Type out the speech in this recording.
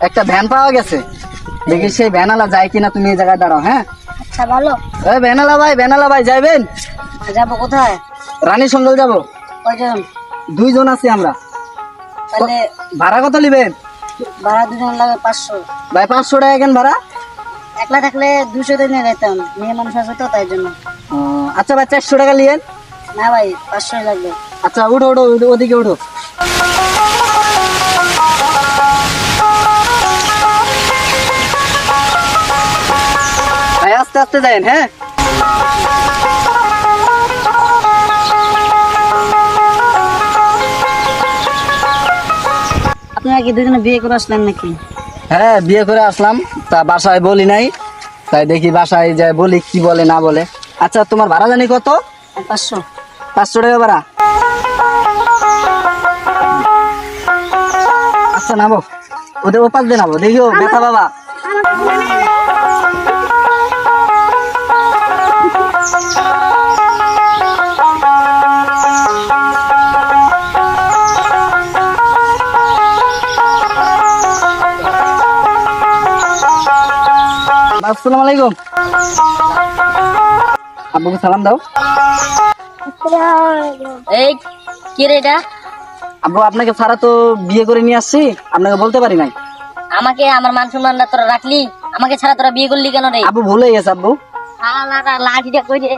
একটা ভ্যান পাওয়া গেছে, দেখি সেই ভ্যানালা যায় কিনা। তুমি এই জায়গায় দাঁড়াও। হ্যাঁ আচ্ছা ভালো। ভ্যানালা ভাই যাইবেন? যাবো কোথায়? রানী সঙ্গল যাবো। কয়জন? 2 জন আছি আমরা। তাহলে ভাড়া কত নিবেন? ভাড়া দুজন লাগে 500। ভাই 500 টাকা কেন ভাড়া? একলা থাকলে 200 দিয়ে নিয়ে যেতাম, মেয়ে মানুষ আছে তো তাই জন্য। আচ্ছা ভাই 400 টাকা নিয়েন। না ভাই 500 লাগবে। আচ্ছা উঠো উঠো, ওদিকে উঠো। ভাই আস্তে আস্তে যায়েন। হ্যাঁ আপনারা কি দুজনে বিয়ে করে আসলেন নাকি? হ্যাঁ বিয়ে করে আসলাম, তা বাসায় বলি নাই, তাই দেখি বাসায় যাই বলি কি বলে না বলে। আচ্ছা তোমার ভাড়া জানি কত? 500। 500 টাকা ভাড়া। আচ্ছা নামো, ওদের ওপাশ দিয়ে নামো, দেখিও ব্যথা বাবা। আসসালামু আলাইকুম। আব্বুকে সালাম দাও। এই কি রে এটা? আব্বু আপনাকে ছাড়া তো বিয়ে করে নিয়ে আসছি, আপনাকে বলতে পারি নাই। আমাকে আমার মান সম্মানটা তোরা রাখলি, আমাকে ছাড়া তোরা বিয়ে করলি কেন রে? আব্বু ভুলে গেছে আব্বু। লাঠিটা কই রে?